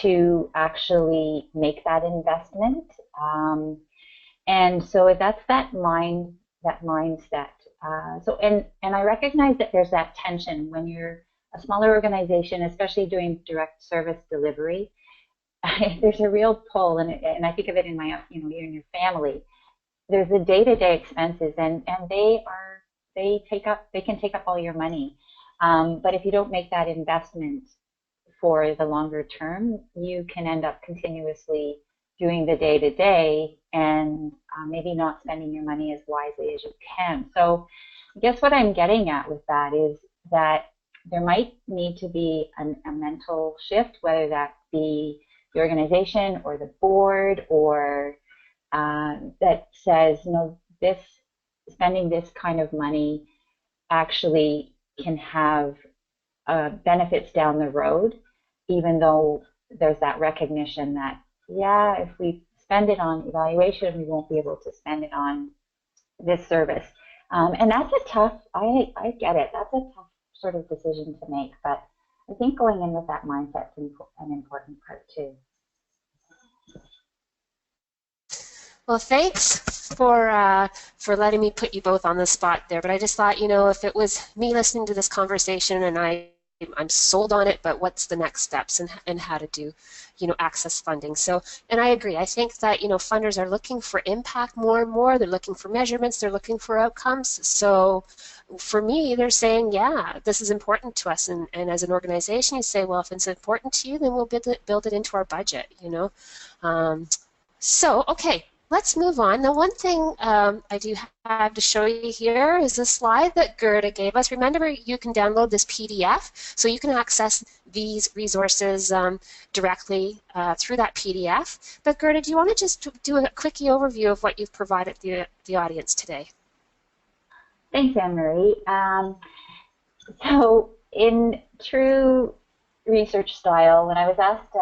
to actually make that investment, and so that's that mindset. And I recognize that there's that tension when you're a smaller organization, especially doing direct service delivery. There's a real pull, and I think of it in my, in your family. There's the day-to-day expenses, and they can take up all your money. But if you don't make that investment for the longer term, you can end up continuously doing the day-to-day and maybe not spending your money as wisely as you can. So I guess what I'm getting at with that is that there might need to be a mental shift, whether that be the organization or the board, or that says, spending this kind of money actually can have benefits down the road, even though there's that recognition that, yeah, if we spend it on evaluation, we won't be able to spend it on this service. And that's a tough, I get it, that's a tough sort of decision to make, but I think going in with that mindset is an important part too. Well, thanks for letting me put you both on the spot there. But I just thought, if it was me listening to this conversation and I'm sold on it, but what's the next steps and how to do, access funding. So, and I agree. I think that, funders are looking for impact more and more. They're looking for measurements. They're looking for outcomes. So for me, they're saying, yeah, this is important to us. And as an organization, you say, well, if it's important to you, then we'll build it into our budget. Um, so, okay, let's move on. The one thing I do have to show you here is the slide that Gerda gave us. Remember, you can download this PDF, so you can access these resources directly through that PDF. But Gerda, do you want to just do a quickie overview of what you've provided the audience today? Thanks, Anne-Marie. So in true research style, when I was asked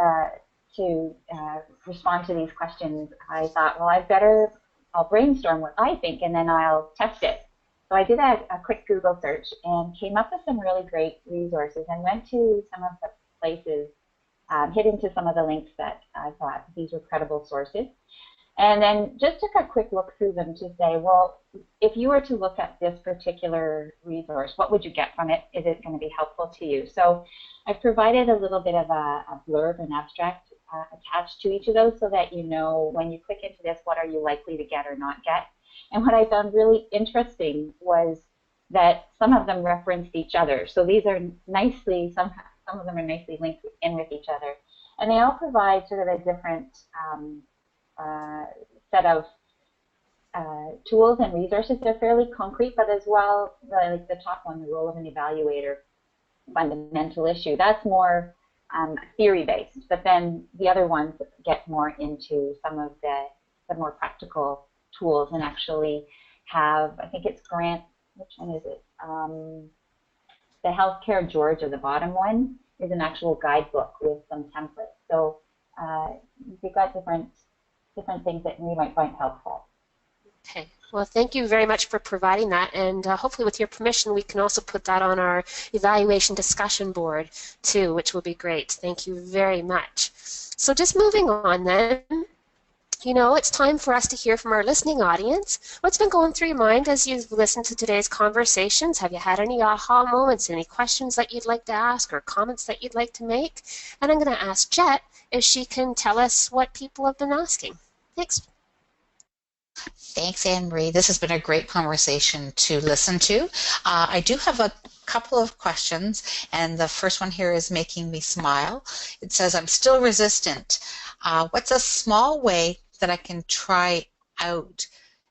to respond to these questions, I thought, well, I'll brainstorm what I think and then I'll test it. So I did a quick Google search and came up with some really great resources and went to some of the places, hit into some of the links that I thought these were credible sources. And then just took a quick look through them to say, well, if you were to look at this particular resource, what would you get from it? Is it going to be helpful to you? So I've provided a little bit of a blurb, an abstract attached to each of those so that you know when you click into this, what are you likely to get or not get. And what I found really interesting was that some of them referenced each other. So these are nicely, some of them are nicely linked in with each other. And they all provide sort of a different set of tools and resources. They're fairly concrete, but as well, like the top one, the role of an evaluator, fundamental issue, that's more theory-based. But then the other ones get more into some of the more practical tools and actually have, I think it's Grant, which one is it? The Healthcare Georgia, the bottom one, is an actual guidebook with some templates. So they've got different things that we might find helpful. Okay. Well, thank you very much for providing that, and hopefully with your permission we can also put that on our evaluation discussion board too, which will be great. Thank you very much. So just moving on then, it's time for us to hear from our listening audience. What's been going through your mind as you've listened to today's conversations? Have you had any aha moments, any questions that you'd like to ask or comments that you'd like to make? And I'm going to ask Jet if she can tell us what people have been asking. Thanks. Thanks, Anne-Marie. This has been a great conversation to listen to. I do have a couple of questions, and the first one here is making me smile. It says, I'm still resistant. What's a small way that I can try out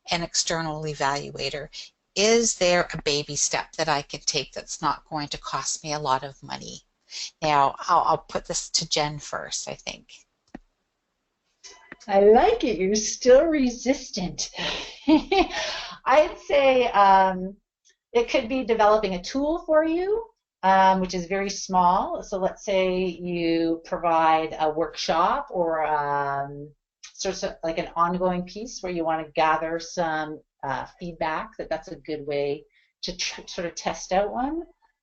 an external evaluator? Is there a baby step that I can take that's not going to cost me a lot of money? Now, I'll put this to Jen first, I think. I like it. You're still resistant. I'd say it could be developing a tool for you, which is very small. So let's say you provide a workshop or sort of like an ongoing piece where you want to gather some feedback. That's a good way to sort of test out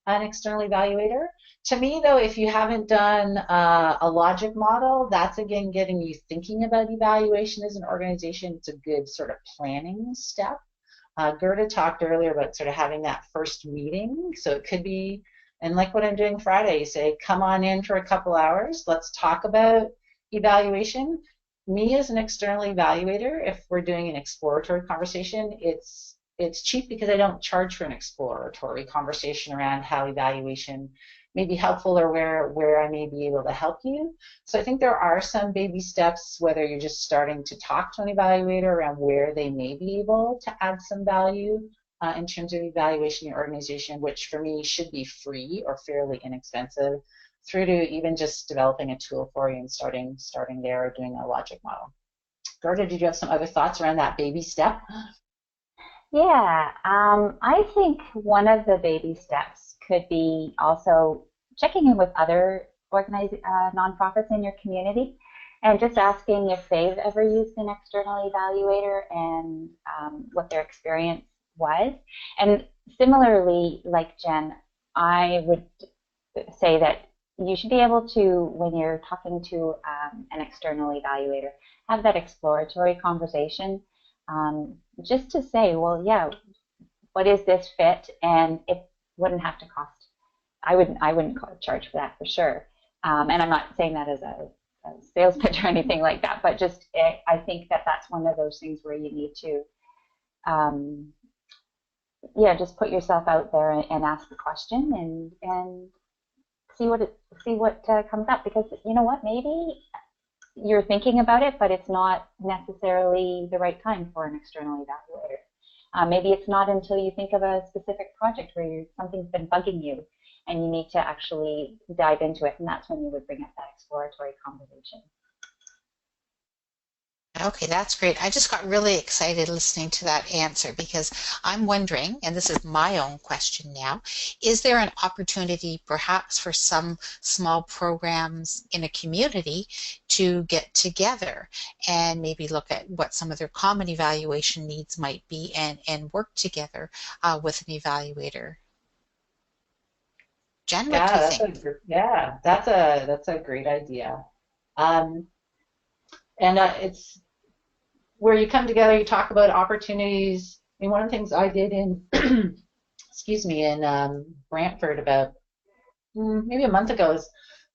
an external evaluator. To me, though, if you haven't done a logic model, that's again getting you thinking about evaluation as an organization. It's a good sort of planning step. Gerda talked earlier about sort of having that first meeting. So it could be, and like what I'm doing Friday, you say, come on in for a couple hours. Let's talk about evaluation. Me as an external evaluator, if we're doing an exploratory conversation, it's cheap because I don't charge for an exploratory conversation around how evaluation may be helpful or where I may be able to help you. So I think there are some baby steps, whether you're just starting to talk to an evaluator around where they may be able to add some value in terms of evaluation in your organization, which for me should be free or fairly inexpensive, through to even just developing a tool for you and starting there or doing a logic model. Gerda, did you have some other thoughts around that baby step? Yeah, I think one of the baby steps could be also checking in with other nonprofits in your community and just asking if they've ever used an external evaluator and what their experience was. And similarly, like Jen, I would say that you should be able to, when you're talking to an external evaluator, have that exploratory conversation, just to say, well, yeah, what is this fit? And it wouldn't have to cost. I wouldn't charge for that for sure. And I'm not saying that as a sales pitch or anything like that, but just I think that that's one of those things where you need to, yeah, just put yourself out there and ask the question and see what comes up, because you know what, maybe you're thinking about it, but it's not necessarily the right time for an external evaluator. Maybe it's not until you think of a specific project where something's been bugging you and you need to actually dive into it, and that's when you would bring up that exploratory conversation. Okay, that's great. I just got really excited listening to that answer, because I'm wondering, and this is my own question now, is there an opportunity perhaps for some small programs in a community to get together and maybe look at what some of their common evaluation needs might be and work together with an evaluator? Jen, what do you think? That's a great idea. And it's where you come together, you talk about opportunities. I mean, one of the things I did in, excuse me, in Brantford about maybe a month ago is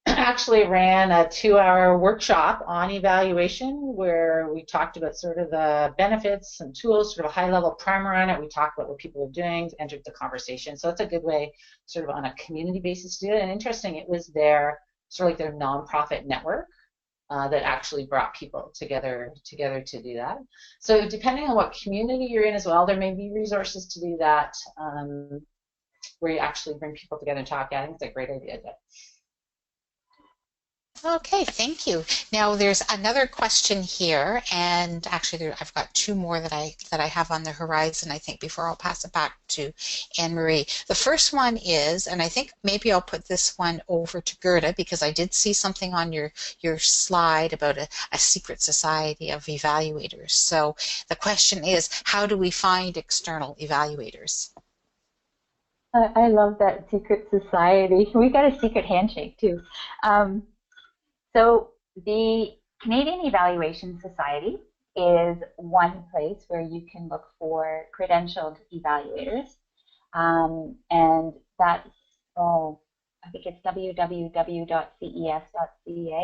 actually ran a 2-hour workshop on evaluation where we talked about sort of the benefits and tools, sort of a high-level primer on it. We talked about what people were doing, entered the conversation. So it's a good way, sort of on a community basis, to do it. And interesting, it was their sort of like their nonprofit network that actually brought people together to do that. So depending on what community you're in as well, there may be resources to do that where you actually bring people together and talk. I think it's a great idea. Okay, thank you. Now there's another question here, and actually I've got two more that I have on the horizon, I think, before I'll pass it back to Anne-Marie. The first one is, and I think maybe I'll put this one over to Gerda, because I did see something on your slide about a secret society of evaluators. So the question is, how do we find external evaluators? I love that secret society. We've got a secret handshake too. So the Canadian Evaluation Society is one place where you can look for credentialed evaluators, and that's, I think it's www.ces.ca,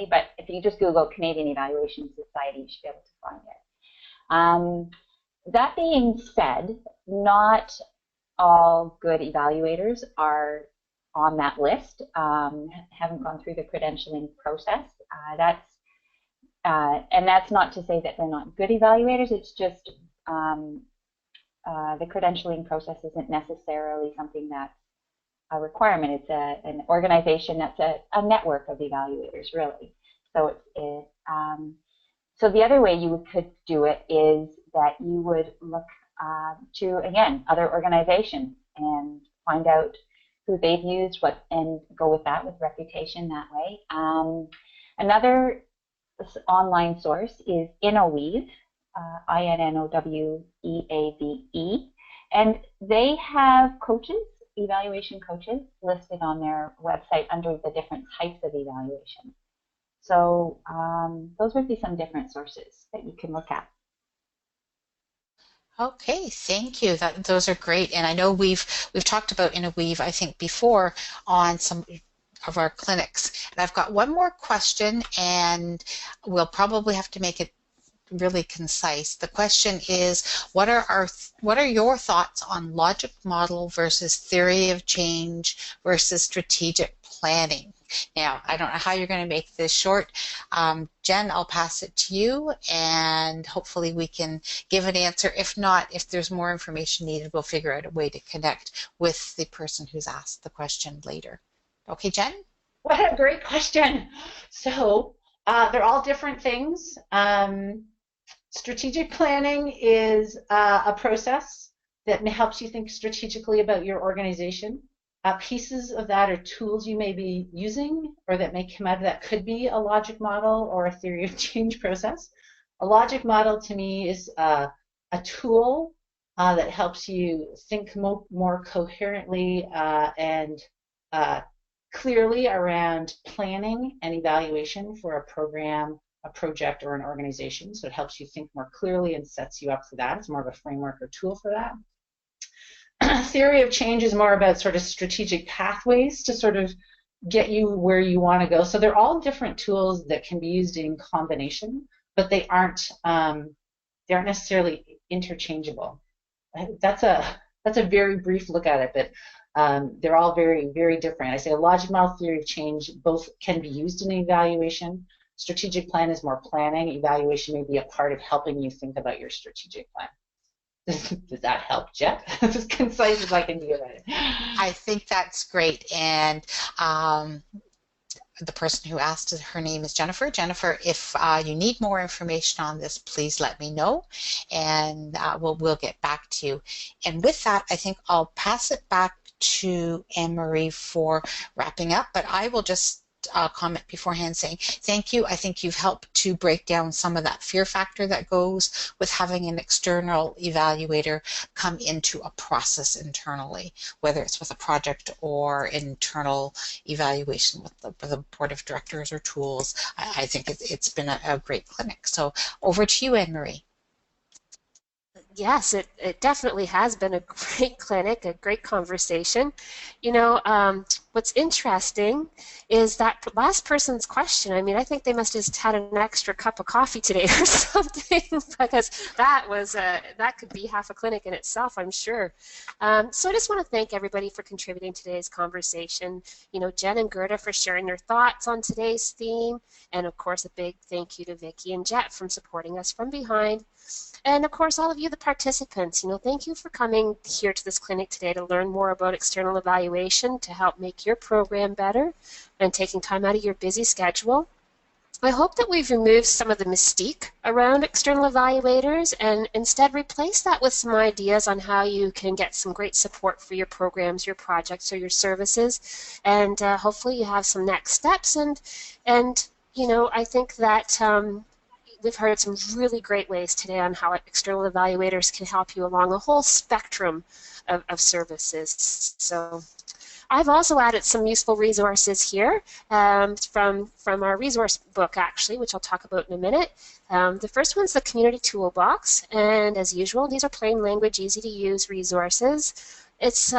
but if you just Google Canadian Evaluation Society, you should be able to find it. That being said, not all good evaluators are on that list, haven't gone through the credentialing process. And that's not to say that they're not good evaluators, it's just the credentialing process isn't necessarily something that's a requirement. It's an organization that's a network of evaluators, really. So so the other way you could do it is that you would look to, again, other organizations and find out who they've used, and go with that, with reputation that way. Another online source is InnoWeave, INNOWEAVE, and they have coaches, evaluation coaches, listed on their website under the different types of evaluation. So those would be some different sources that you can look at. Okay, thank you. Those are great, and I know we've talked about InnoWeave, I think, before on some of our clinics. And I've got one more question, and we'll probably have to make it really concise. The question is, what are your thoughts on logic model versus theory of change versus strategic planning? Now, I don't know how you're going to make this short. Jen, I'll pass it to you, and hopefully we can give an answer. If not, if there's more information needed, we'll figure out a way to connect with the person who's asked the question later. Okay, Jen? What a great question. So they're all different things. Strategic planning is a process that helps you think strategically about your organization. Pieces of that are tools you may be using or that may come out of that could be a logic model or a theory of change process. A logic model to me is a tool that helps you think more coherently and clearly around planning and evaluation for a program, a project, or an organization. So it helps you think more clearly and sets you up for that. It's more of a framework or tool for that. Theory of change is more about sort of strategic pathways to sort of get you where you want to go. So they're all different tools that can be used in combination, but they aren't necessarily interchangeable. That's a very brief look at it, but they're all very, very different. I say a logic model, theory of change, both can be used in evaluation. Strategic plan is more planning. Evaluation may be a part of helping you think about your strategic plan. Does that help, Jet? As concise as I can be about it. I think that's great. And the person who asked it, her name is Jennifer. Jennifer, if you need more information on this, please let me know, and we'll get back to you. And with that, I think I'll pass it back to Anne-Marie for wrapping up, but I will just comment beforehand saying thank you. I think you've helped to break down some of that fear factor that goes with having an external evaluator come into a process internally, whether it's with a project or internal evaluation with the board of directors or tools. I think it's been a great clinic. So over to you, Anne-Marie. Yes, it definitely has been a great clinic, a great conversation. You know, what's interesting is that last person's question. I mean, I think they must have just had an extra cup of coffee today or something, because that could be half a clinic in itself, I'm sure. So I just want to thank everybody for contributing to today's conversation. You know, Jen and Gerda for sharing their thoughts on today's theme, and of course a big thank you to Vicki and Jet from supporting us from behind. And of course, all of you, the participants, you know, thank you for coming here to this clinic today to learn more about external evaluation to help make your program better and taking time out of your busy schedule. I hope that we've removed some of the mystique around external evaluators and instead replaced that with some ideas on how you can get some great support for your programs, your projects, or your services. And hopefully you have some next steps. And you know, I think that we've heard some really great ways today on how external evaluators can help you along a whole spectrum of services. So I've also added some useful resources here from our resource book, actually, which I'll talk about in a minute. The first one's the Community Toolbox, and as usual, these are plain language, easy to use resources. It's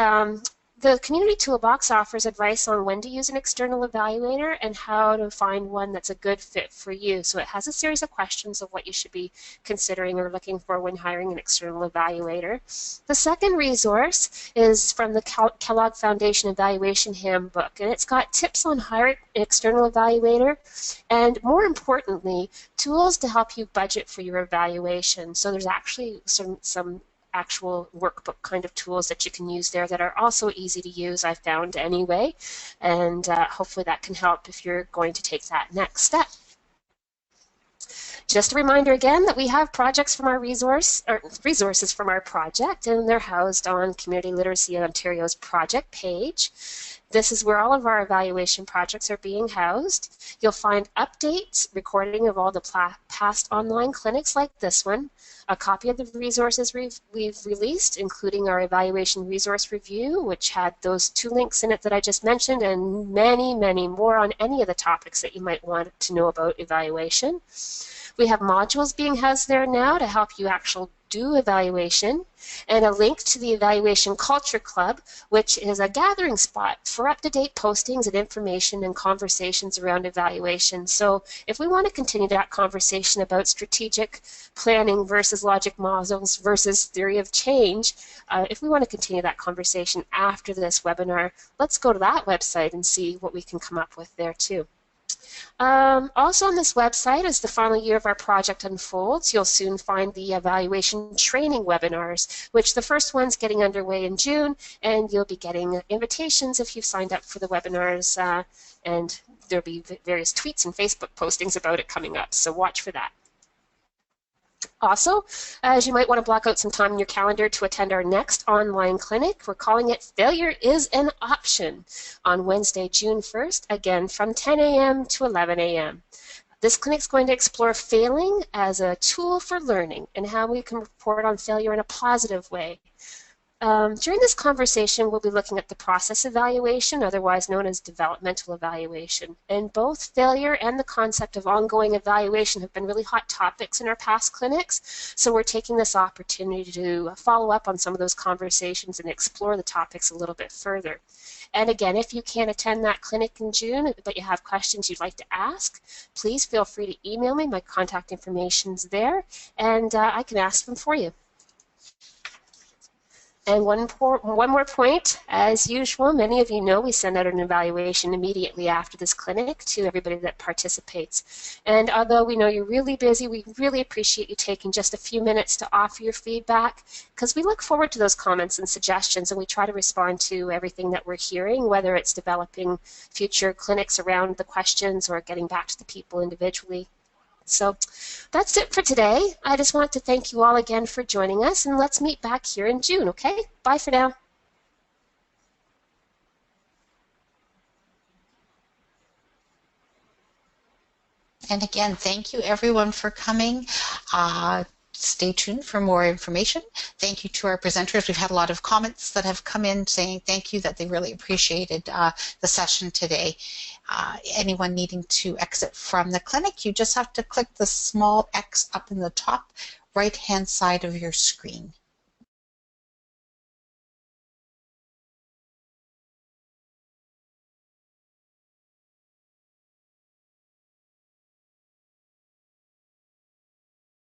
the Community Toolbox offers advice on when to use an external evaluator and how to find one that's a good fit for you. So it has a series of questions of what you should be considering or looking for when hiring an external evaluator. The second resource is from the Kellogg Foundation Evaluation Handbook, and it's got tips on hiring an external evaluator and, more importantly, tools to help you budget for your evaluation. So there's actually some actual workbook kind of tools that you can use there that are also easy to use, I found anyway, and hopefully that can help if you're going to take that next step. Just a reminder again that we have projects from our resources from our project, and they're housed on Community Literacy Ontario's project page. This is where all of our evaluation projects are being housed. You'll find updates, recording of all the past online clinics like this one, a copy of the resources we've released, including our evaluation resource review, which had those 2 links in it that I just mentioned, and many, many more on any of the topics that you might want to know about evaluation. We have modules being housed there now to help you actually do evaluation, and a link to the Evaluation Culture Club, which is a gathering spot for up-to-date postings and information and conversations around evaluation. So if we want to continue that conversation about strategic planning versus logic models versus theory of change, if we want to continue that conversation after this webinar, let's go to that website and see what we can come up with there too. Also on this website, as the final year of our project unfolds, you'll soon find the evaluation training webinars, which the first one's getting underway in June, and you'll be getting invitations if you've signed up for the webinars, and there'll be various tweets and Facebook postings about it coming up, so watch for that. Also, as you might want to block out some time in your calendar to attend our next online clinic. We're calling it Failure is an Option on Wednesday, June 1st, again from 10 a.m. to 11 a.m. This clinic is going to explore failing as a tool for learning and how we can report on failure in a positive way. During this conversation, we'll be looking at the process evaluation, otherwise known as developmental evaluation. And both failure and the concept of ongoing evaluation have been really hot topics in our past clinics. So we're taking this opportunity to follow up on some of those conversations and explore the topics a little bit further. And again, if you can't attend that clinic in June, but you have questions you'd like to ask, please feel free to email me. My contact information's there, and I can ask them for you. And one more point, as usual, many of you know we send out an evaluation immediately after this clinic to everybody that participates. And although we know you're really busy, we really appreciate you taking just a few minutes to offer your feedback, because we look forward to those comments and suggestions, and we try to respond to everything that we're hearing, whether it's developing future clinics around the questions or getting back to the people individually. So that's it for today. I just want to thank you all again for joining us, and let's meet back here in June, okay? Bye for now. And again, thank you everyone for coming. Stay tuned for more information. Thank you to our presenters. We've had a lot of comments that have come in saying thank you, that they really appreciated the session today. Anyone needing to exit from the clinic, you just have to click the small X up in the top right-hand side of your screen.